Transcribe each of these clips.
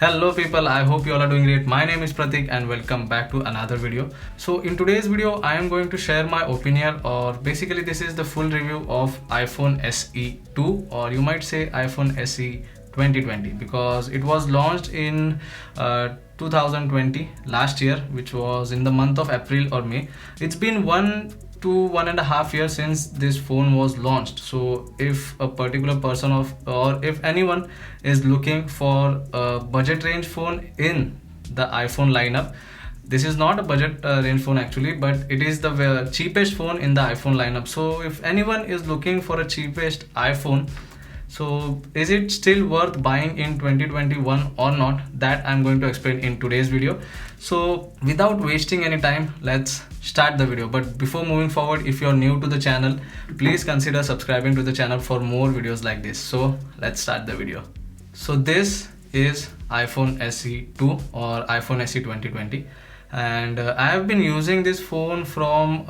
Hello people, I hope you all are doing great. My name is Pratik and welcome back to another video. So in today's video, I am going to share my opinion, or basically this is the full review of iPhone SE 2, or you might say iPhone SE 2020, because it was launched in 2020 last year, which was in the month of April or May. It's been 1 to 1.5 years since this phone was launched. So if a particular person or if anyone is looking for a budget range phone in the iPhone lineup, this is not a budget range phone actually, but it is the cheapest phone in the iPhone lineup. So if anyone is looking for a cheapest iPhone, so is it still worth buying in 2021 or not? That I'm going to explain in today's video. So without wasting any time, let's start the video. But before moving forward, if you're new to the channel, please consider subscribing to the channel for more videos like this. So let's start the video. So this is iPhone SE 2 or iPhone SE 2020, and I have been using this phone from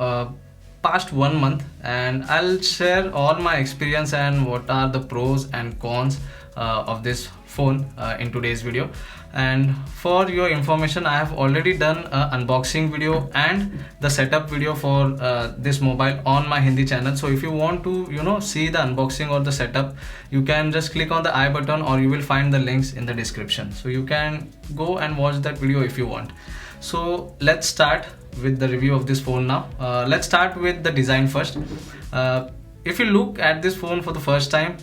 past 1 month, and I'll share all my experience and what are the pros and cons of this phone in today's video. And for your information, I have already done an unboxing video and the setup video for this mobile on my Hindi channel. So if you want to see the unboxing or the setup, you can just click on the I button, or you will find the links in the description, so you can go and watch that video if you want. So let's start with the review of this phone now. Let's start with the design first. If you look at this phone for the first time,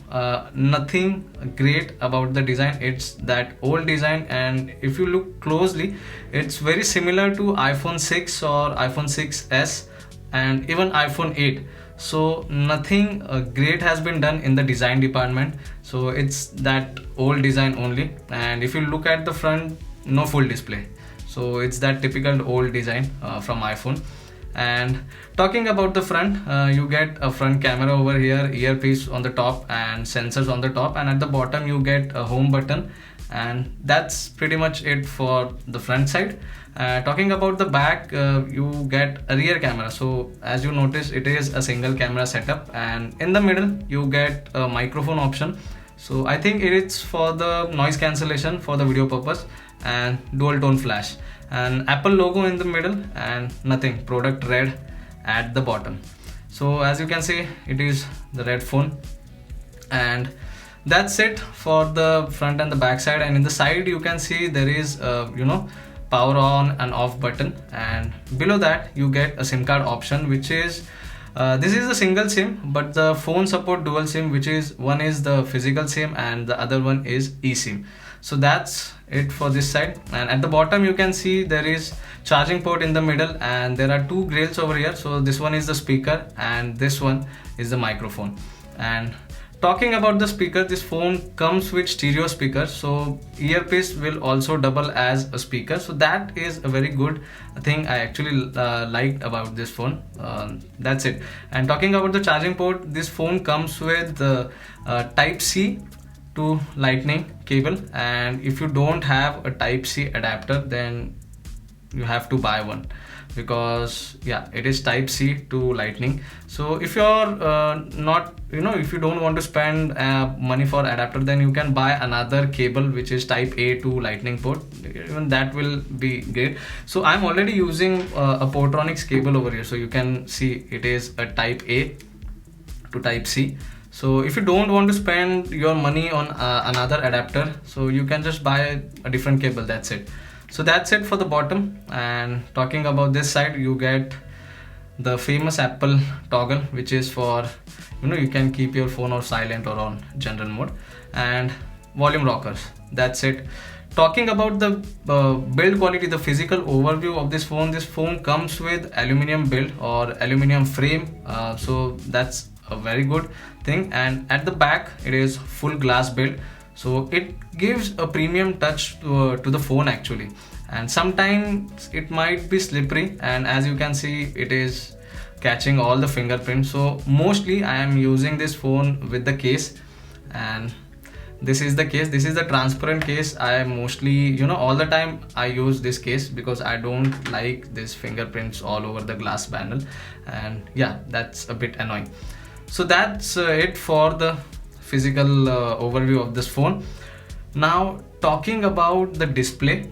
nothing great about the design. It's that old design, and if you look closely, it's very similar to iPhone 6 or iPhone 6s and even iPhone 8. So nothing great has been done in the design department. So it's that old design only. And if you look at the front, no full display. So it's that typical old design from iPhone. And talking about the front, you get a front camera over here, earpiece on the top and sensors on the top, and at the bottom you get a home button, and that's pretty much it for the front side. Talking about the back, you get a rear camera. So as you notice, it is a single camera setup, and in the middle you get a microphone option. So I think it is for the noise cancellation for the video purpose, and dual tone flash, and Apple logo in the middle, and nothing, product red at the bottom. So as you can see, it is the red phone, and that's it for the front and the back side. And in the side you can see there is power on and off button, and below that you get a SIM card option, which is this is a single SIM, but the phone support dual SIM, which is one is the physical SIM and the other one is eSIM. So that's it for this side. And at the bottom you can see there is charging port in the middle, and there are two grills over here. So this one is the speaker and this one is the microphone. And talking about the speaker, this phone comes with stereo speakers, so earpiece will also double as a speaker. So that is a very good thing I actually liked about this phone. That's it. And talking about the charging port, this phone comes with the type C to lightning cable, and if you don't have a type C adapter, then you have to buy one, because yeah, it is type C to lightning. So if you're not if you don't want to spend money for adapter, then you can buy another cable which is type A to lightning port. Even that will be great. So I'm already using a PORTRONICS cable over here, so you can see it is a type A to type C. So if you don't want to spend your money on another adapter, so you can just buy a different cable. That's it. So that's it for the bottom. And talking about this side, you get the famous Apple toggle, which is for you can keep your phone on silent or on general mode, and volume rockers. That's it. Talking about the build quality, the physical overview of this phone comes with aluminum build or aluminum frame. So that's a very good thing. And at the back it is full glass build, so it gives a premium touch to the phone actually. And sometimes it might be slippery, and as you can see, it is catching all the fingerprints. So mostly I am using this phone with the case, and this is the case. This is the transparent case. I mostly all the time I use this case, because I don't like this fingerprints all over the glass panel, and yeah, that's a bit annoying. So that's it for the physical overview of this phone. Now talking about the display,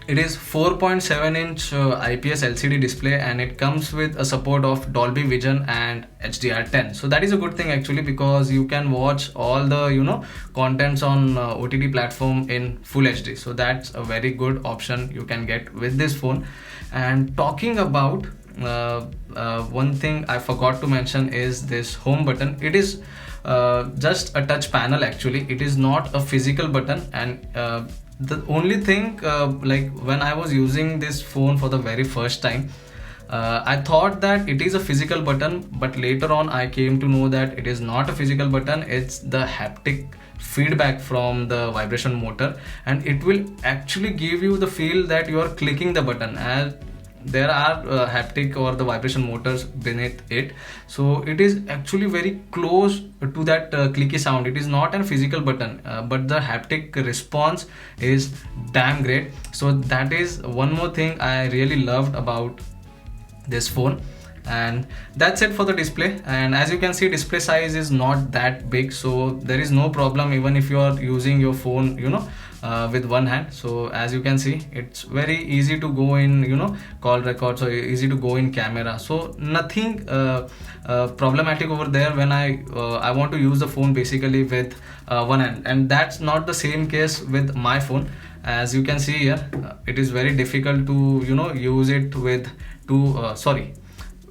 it is 4.7-inch IPS LCD display, and it comes with a support of Dolby Vision and HDR10. So that is a good thing actually, because you can watch all the contents on OTT platform in full HD. So that's a very good option you can get with this phone. And talking about one thing I forgot to mention is this home button. It is just a touch panel actually. It is not a physical button, and the only thing like when I was using this phone for the very first time, I thought that it is a physical button, but later on I came to know that it is not a physical button. It's the haptic feedback from the vibration motor, and it will actually give you the feel that you are clicking the button, as there are haptic or the vibration motors beneath it. So it is actually very close to that clicky sound. It is not a physical button, but the haptic response is damn great. So that is one more thing I really loved about this phone. And that's it for the display. And as you can see, display size is not that big, so there is no problem even if you are using your phone with one hand. So as you can see, it's very easy to go in call record, so easy to go in camera. So nothing problematic over there when I want to use the phone basically with one hand. And that's not the same case with my phone. As you can see here, it is very difficult to use it with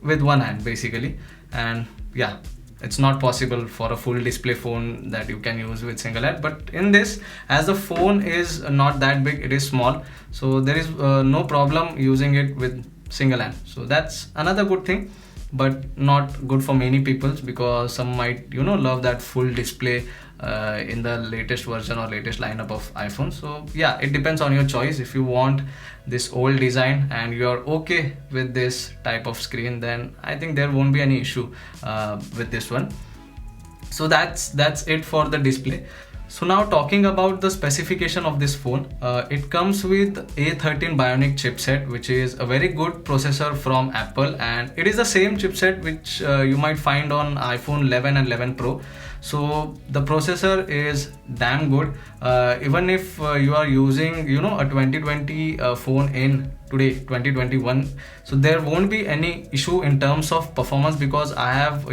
with one hand basically. And yeah, it's not possible for a full display phone that you can use with single hand. But in this, as the phone is not that big, it is small, so there is no problem using it with single hand. So that's another good thing, but not good for many people, because some might love that full display in the latest version or latest lineup of iPhone. So yeah, it depends on your choice. If you want this old design and you're okay with this type of screen, then I think there won't be any issue with this one. So that's it for the display. So now talking about the specification of this phone, it comes with A13 Bionic chipset, which is a very good processor from Apple, and it is the same chipset which you might find on iPhone 11 and 11 Pro. So the processor is damn good. Even if you are using a 2020 phone in today 2021, so there won't be any issue in terms of performance, because I have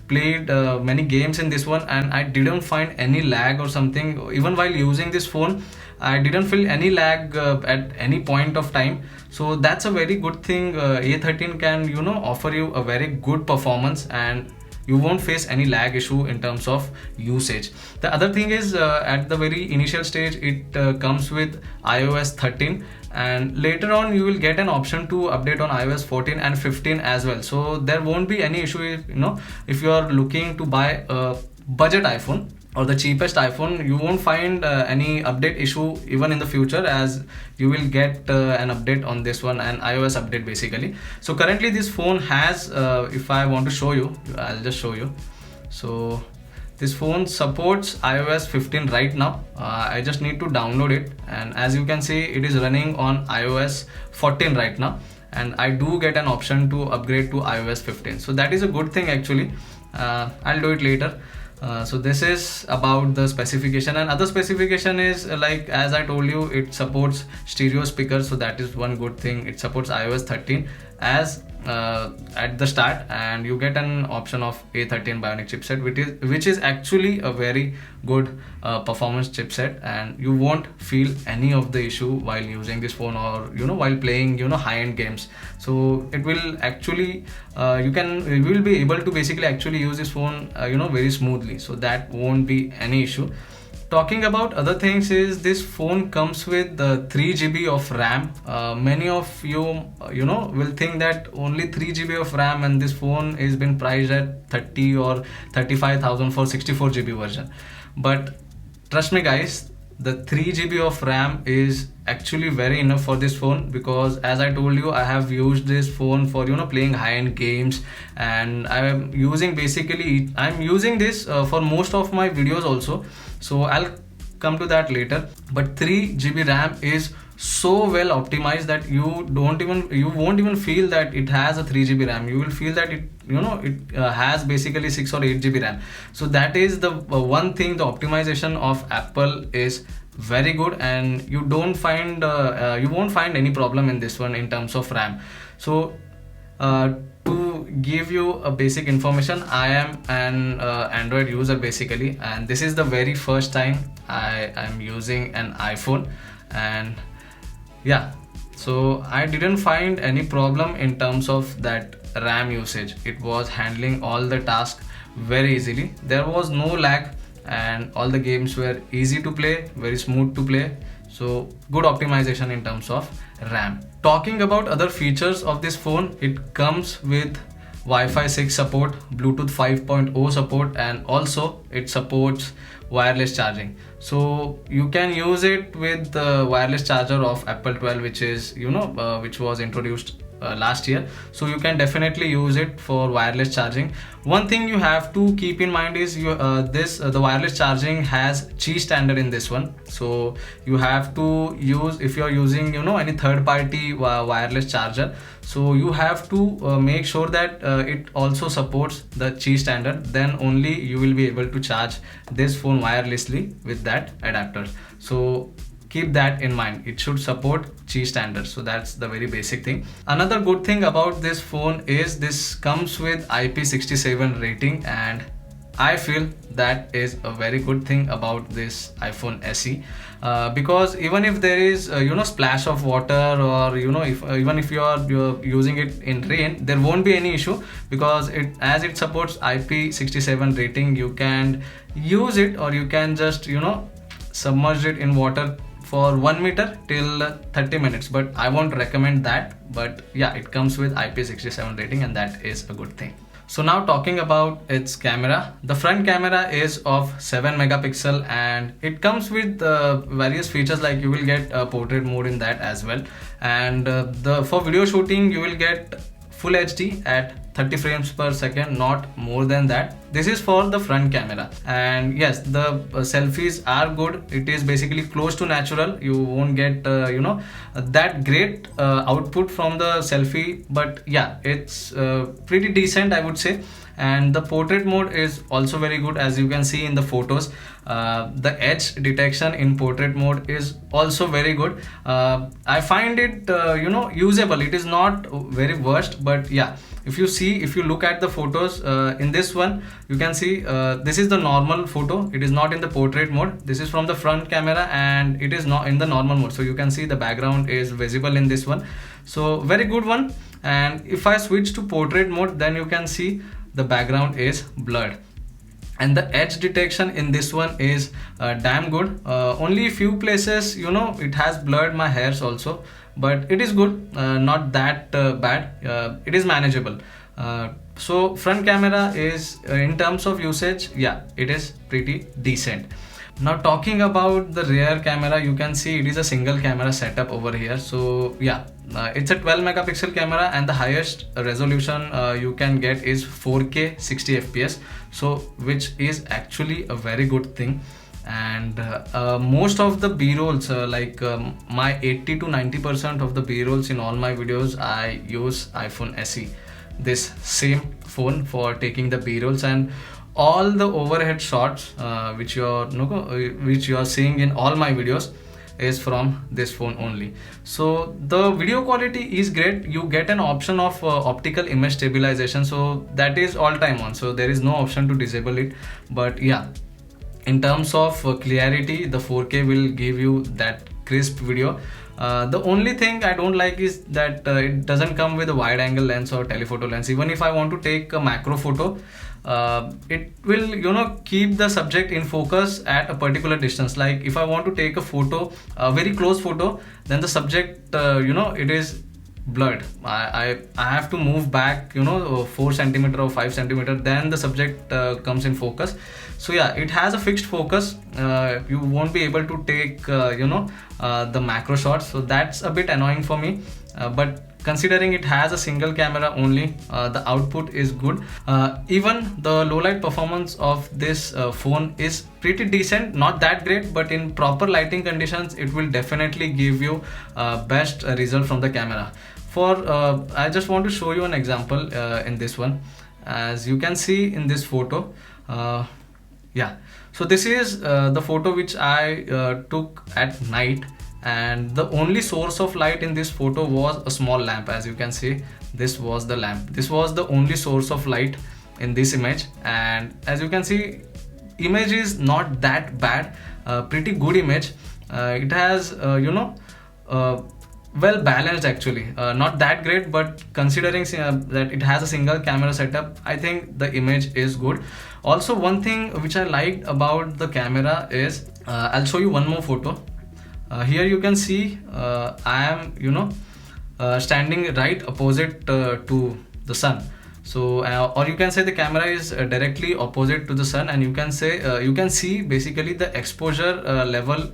played many games in this one, and I didn't find any lag or something. Even while using this phone, I didn't feel any lag at any point of time. So that's a very good thing. A13 can offer you a very good performance, and you won't face any lag issue in terms of usage. The other thing is, at the very initial stage, it comes with iOS 13, and later on you will get an option to update on iOS 14 and 15 as well. So there won't be any issue if you are looking to buy a budget iPhone or the cheapest iPhone. You won't find any update issue even in the future, as you will get an update on this one, an iOS update basically. So currently this phone has, if I want to show you, I'll just show you. So this phone supports iOS 15 right now. I just need to download it, and as you can see, it is running on iOS 14 right now, and I do get an option to upgrade to iOS 15. So that is a good thing actually. I'll do it later. So this is about the specification, and other specification is like, as I told you, it supports stereo speakers, so that is one good thing. It supports iOS 13 as at the start, and you get an option of A13 Bionic chipset, which is actually a very good performance chipset, and you won't feel any of the issue while using this phone, or while playing high-end games. So it will actually you will be able to basically actually use this phone very smoothly, so that won't be any issue. Talking about other things is, this phone comes with 3 GB of RAM. Many of you will think that only 3 GB of RAM, and this phone is been priced at 30 or 35,000 for 64 GB version. But trust me guys, the 3 GB of RAM is actually very enough for this phone, because as I told you, I have used this phone for playing high-end games, and I'm using this for most of my videos also. So I'll come to that later. But 3 GB RAM is so well optimized that you won't even feel that it has a 3 GB RAM. You will feel that it has basically 6 or 8 GB RAM. So that is the one thing, the optimization of Apple is very good, and you won't find any problem in this one in terms of RAM. So to give you a basic information, I am an Android user basically, and this is the very first time I am using an iPhone. And yeah, so I didn't find any problem in terms of that RAM usage. It was handling all the tasks very easily. There was no lag, and all the games were easy to play, very smooth to play. So good optimization in terms of RAM. Talking about other features of this phone, it comes with Wi-Fi 6 support, Bluetooth 5.0 support, and also it supports wireless charging. So you can use it with the wireless charger of Apple 12, which is which was introduced last year. So you can definitely use it for wireless charging. One thing you have to keep in mind is the wireless charging has Qi standard in this one. So you have to use, if you are using any third party wireless charger, so you have to make sure that it also supports the Qi standard. Then only you will be able to charge this phone wirelessly with that adapter. So keep that in mind, it should support Qi standards. So that's the very basic thing. Another good thing about this phone is this comes with IP67 rating, and I feel that is a very good thing about this iPhone SE, because even if there is splash of water, or even if you're using it in rain, there won't be any issue, because as it supports IP67 rating, you can use it, or you can just submerge it in water for 1 meter till 30 minutes, but I won't recommend that. But yeah, it comes with IP67 rating, and that is a good thing. So now talking about its camera, the front camera is of 7 megapixel, and it comes with various features, like you will get portrait mode in that as well, and for video shooting you will get Full HD at 30 frames per second, not more than that. This is for the front camera. And yes, the selfies are good. It is basically close to natural. You won't get that great output from the selfie, but yeah, it's pretty decent, I would say. And the portrait mode is also very good, as you can see in the photos. The edge detection in portrait mode is also very good. I find it usable. It is not very worst, but yeah, if you look at the photos in this one, you can see this is the normal photo. It is not in the portrait mode. This is from the front camera, and it is not in the normal mode. So you can see the background is visible in this one. So very good one. And if I switch to portrait mode, then you can see the background is blurred, and the edge detection in this one is damn good. Only few places it has blurred my hairs also, but it is good, not that bad. It is manageable. So front camera is in terms of usage, yeah, it is pretty decent. Now talking about the rear camera, you can see it is a single camera setup over here. So yeah, it's a 12 megapixel camera, and the highest resolution you can get is 4K 60 fps, so which is actually a very good thing. And most of the b-rolls, my 80 to 90% of the b-rolls in all my videos, I use iPhone SE, this same phone, for taking the b-rolls. And all the overhead shots which you are seeing in all my videos is from this phone only. So the video quality is great. You get an option of optical image stabilization, so that is all time on, so there is no option to disable it. But yeah, in terms of clarity, the 4K will give you that crisp video. The only thing I don't like is that it doesn't come with a wide angle lens or telephoto lens. Even if I want to take a macro photo, it will keep the subject in focus at a particular distance. Like if I want to take a photo, a very close photo, then the subject it is blurred. I have to move back 4 centimeter or 5 centimeter, then the subject comes in focus. So yeah, it has a fixed focus. You won't be able to take the macro shots, so that's a bit annoying for me. But considering it has a single camera only, the output is good. Even the low light performance of this phone is pretty decent, not that great, but in proper lighting conditions it will definitely give you best result from the camera. I just want to show you an example in this one. As you can see in this photo, Yeah, so this is the photo which I took at night, and the only source of light in this photo was a small lamp. As you can see, this was the lamp. This was the only source of light in this image, and as you can see, image is not that bad, pretty good image. It has well balanced actually, not that great, but considering that it has a single camera setup, I think the image is good. Also, one thing which I liked about the camera is, I'll show you one more photo. Here you can see I am standing right opposite to the sun. So or you can say the camera is directly opposite to the sun, and you can say you can see basically the exposure level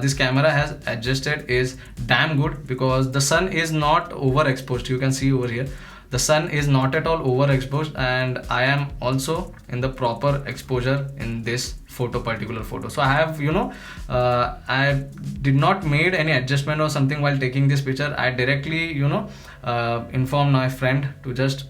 this camera has adjusted is damn good, because the sun is not overexposed. You can see over here the sun is not at all overexposed, and I am also in the proper exposure in this particular photo. So I have I did not made any adjustment or something while taking this picture. I directly informed my friend to just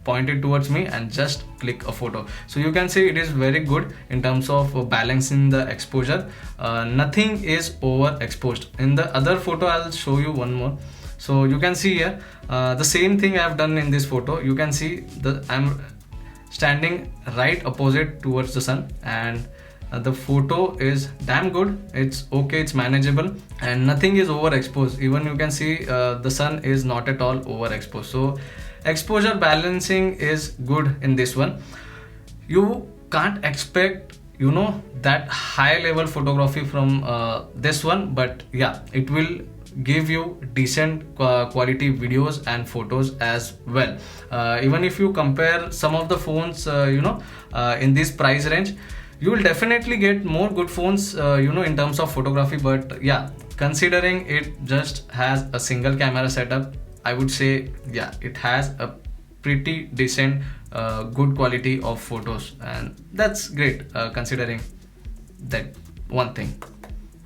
point it towards me and just click a photo. So you can see it is very good in terms of balancing the exposure. Nothing is overexposed. In the other photo, I'll show you one more. So you can see here the same thing I have done in this photo. You can see I'm standing right opposite towards the sun, and the photo is damn good. It's okay, it's manageable, and nothing is overexposed. Even you can see the sun is not at all overexposed. So exposure balancing is good in this one. You can't expect that high level photography from this one, but yeah, it will give you decent quality videos and photos as well. Even if you compare some of the phones in this price range, you will definitely get more good phones in terms of photography. But yeah, considering it just has a single camera setup, I would say yeah, it has a pretty decent good quality of photos, and that's great considering that one thing.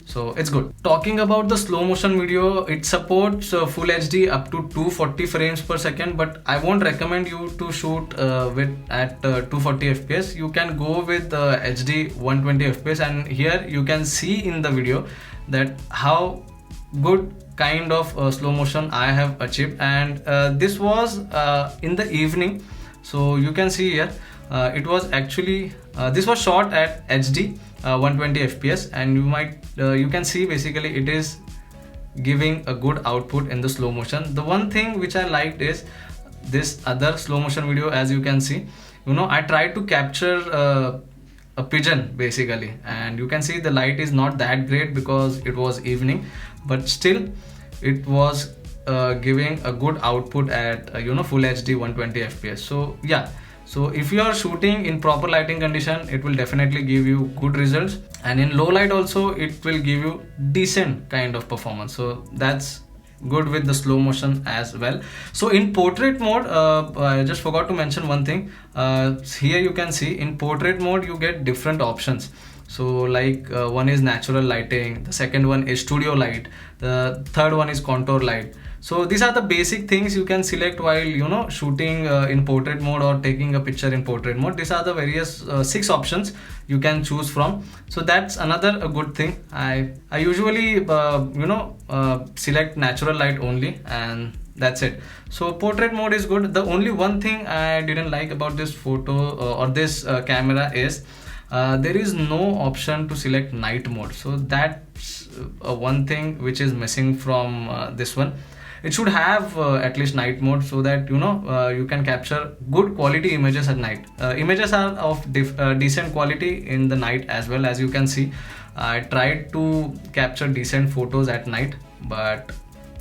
So it's good. Talking about the slow motion video, it supports full HD up to 240 frames per second, but I won't recommend you to shoot at 240 fps. You can go with HD 120 fps, and here you can see in the video that how good kind of slow motion I have achieved. And this was in the evening, so you can see here it was actually this was shot at HD 120 fps, and you can see basically it is giving a good output in the slow motion. The one thing which I liked is this other slow motion video. As you can see, I tried to capture a pigeon basically, and you can see the light is not that great because it was evening, but still it was giving a good output at full HD 120 fps. So yeah, so if you are shooting in proper lighting condition, it will definitely give you good results, and in low light also it will give you decent kind of performance. So that's good with the slow motion as well. So in portrait mode, I just forgot to mention one thing. Here you can see in portrait mode you get different options. So like one is natural lighting, the second one is studio light, the third one is contour light. So these are the basic things you can select while shooting in portrait mode or taking a picture in portrait mode. These are the various 6 options you can choose from. So that's another a good thing. I usually select natural light only, and that's it. So portrait mode is good. The only one thing I didn't like about this photo or this camera is there is no option to select night mode. So that's one thing which is missing from this one. It should have at least night mode, so that you can capture good quality images at night. Images are of decent quality in the night as well. As you can see, I tried to capture decent photos at night, but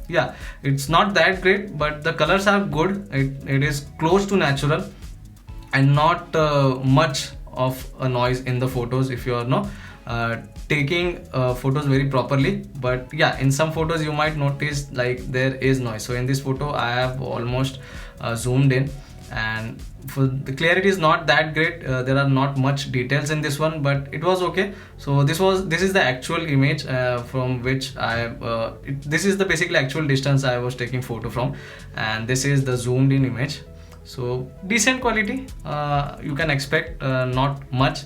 yeah, it's not that great, but the colors are good. It is close to natural and not much of a noise in the photos if you are taking photos very properly. But yeah, in some photos you might notice like there is noise. So in this photo I have almost zoomed in, and for the clarity is not that great. There are not much details in this one, but it was okay. So this is the actual image from which this is the basically actual distance I was taking photo from, and this is the zoomed in image. So decent quality you can expect, not much.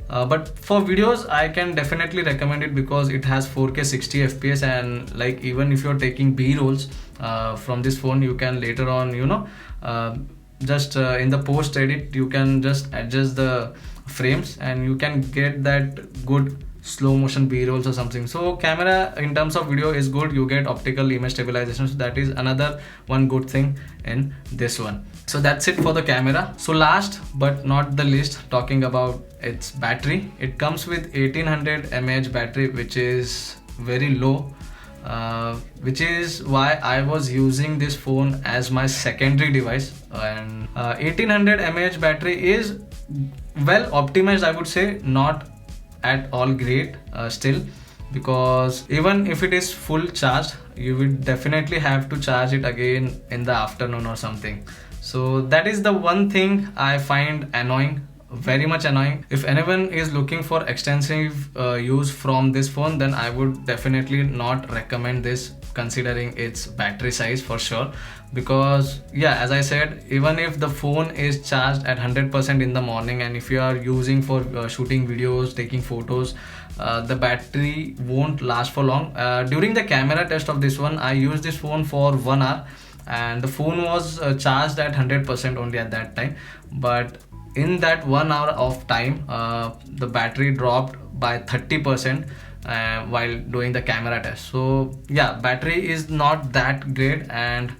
But for videos I can definitely recommend it because it has 4K 60 fps, and like even if you're taking b-rolls from this phone, you can later on just in the post edit you can just adjust the frames and you can get that good slow motion b-rolls or something. So camera in terms of video is good. You get optical image stabilization, so that is another one good thing in this one. So that's it for the camera. So last but not the least, talking about its battery, it comes with 1800 mAh battery, which is very low, which is why I was using this phone as my secondary device. And 1800 mAh battery is well optimized, I would say, not at all great still, because even if it is full charged, you would definitely have to charge it again in the afternoon or something. So that is the one thing I find annoying, very much annoying. If anyone is looking for extensive use from this phone, then I would definitely not recommend this, considering its battery size for sure. Because yeah, as I said, even if the phone is charged at 100% in the morning, and if you are using for shooting videos, taking photos, the battery won't last for long. During the camera test of this one, I used this phone for 1 hour and the phone was charged at 100% only at that time. But in that 1 hour of time, the battery dropped by 30% while doing the camera test. So yeah, battery is not that great, and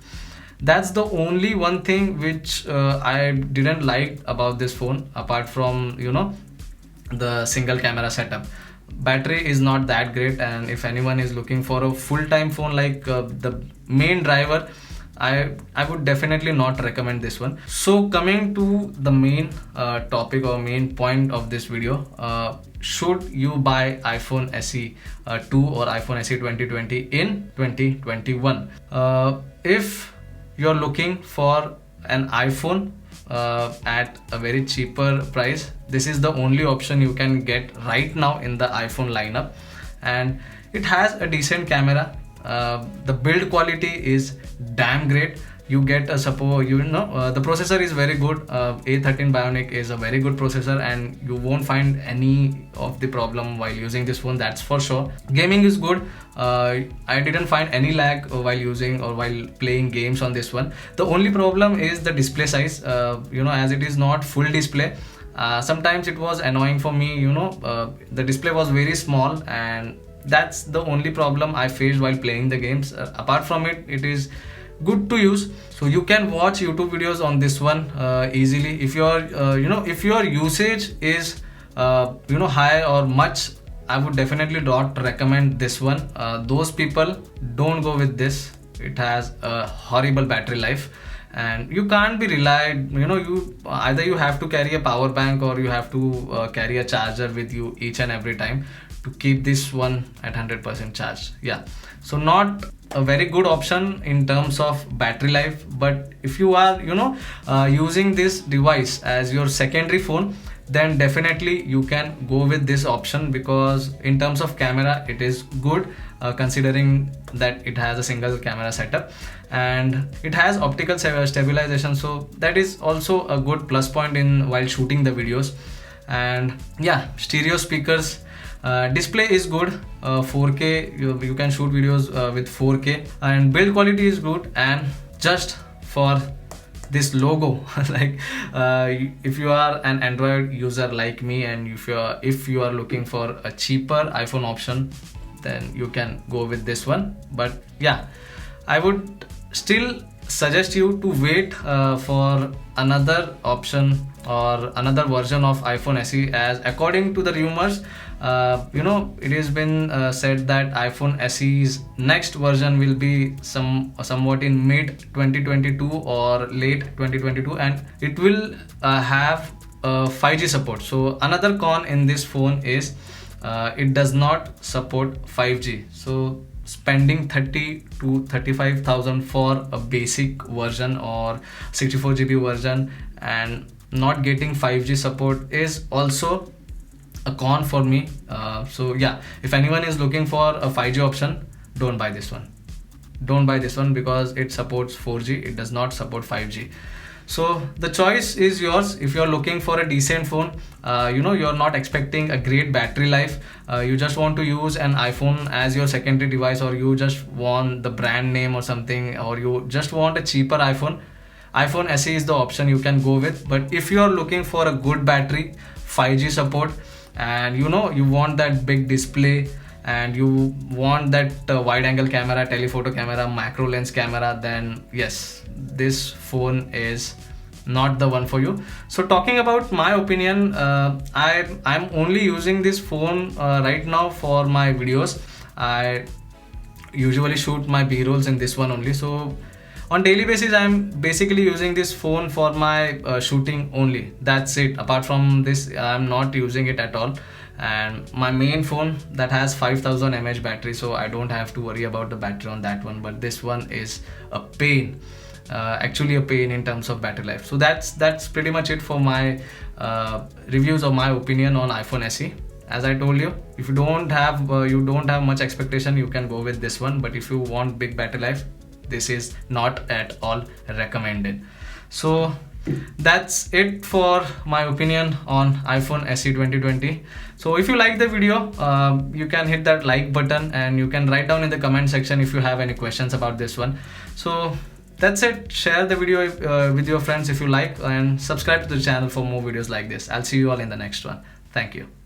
that's the only one thing which I didn't like about this phone, apart from the single camera setup. Battery is not that great, and if anyone is looking for a full-time phone like the main driver, I would definitely not recommend this one. So coming to the main topic or main point of this video, should you buy iPhone SE 2 or iPhone SE 2020 in 2021? If you're looking for an iPhone at a very cheaper price, this is the only option you can get right now in the iPhone lineup, and it has a decent camera. The build quality is damn great. You get a support, the processor is very good. A13 Bionic is a very good processor, and you won't find any of the problem while using this phone, that's for sure. Gaming is good. I didn't find any lag while using or while playing games on this one. The only problem is the display size, as it is not full display. Sometimes it was annoying for me, the display was very small, and that's the only problem I faced while playing the games. Apart from it, it is good to use, so you can watch YouTube videos on this one easily. If your if your usage is high or much, I would definitely not recommend this one. Those people, don't go with this. It has a horrible battery life, and you can't be relied. You either you have to carry a power bank, or you have to carry a charger with you each and every time to keep this one at 100% charged. Yeah, so not a very good option in terms of battery life. But if you are using this device as your secondary phone, then definitely you can go with this option, because in terms of camera it is good, considering that it has a single camera setup and it has optical stabilization, so that is also a good plus point in while shooting the videos. And yeah, stereo speakers, display is good, 4K, you can shoot videos with 4K, and build quality is good. And just for this logo, like if you are an Android user like me, and if you are looking for a cheaper iPhone option, then you can go with this one. But yeah, I would still suggest you to wait for another option or another version of iPhone SE, as according to the rumors, it has been said that iPhone SE's next version will be somewhat in mid 2022 or late 2022, and it will have 5G support. So another con in this phone is it does not support 5G. So spending 30 to 35,000 for a basic version or 64 GB version and not getting 5G support is also a con for me. So yeah, if anyone is looking for a 5G option, don't buy this one. Don't buy this one, because it supports 4G, it does not support 5G. So the choice is yours. If you're looking for a decent phone, you're not expecting a great battery life, you just want to use an iPhone as your secondary device, or you just want the brand name or something, or you just want a cheaper iPhone SE is the option you can go with. But if you are looking for a good battery, 5G support, and you want that big display, and you want that wide angle camera, telephoto camera, macro lens camera, then yes, this phone is not the one for you. So talking about my opinion, I'm only using this phone right now for my videos. I usually shoot my b-rolls in this one only. So on daily basis, I'm basically using this phone for my shooting only. That's it. Apart from this, I'm not using it at all. And my main phone that has 5000 mAh battery, so I don't have to worry about the battery on that one. But this one is a pain, actually a pain in terms of battery life. So that's pretty much it for my reviews or my opinion on iPhone SE. As I told you, if you don't have much expectation, you can go with this one. But if you want big battery life, this is not at all recommended. So that's it for my opinion on iPhone SE 2020. So if you like the video, you can hit that like button, and you can write down in the comment section if you have any questions about this one. So that's it. Share the video with your friends if you like, and subscribe to the channel for more videos like this. I'll see you all in the next one. Thank you.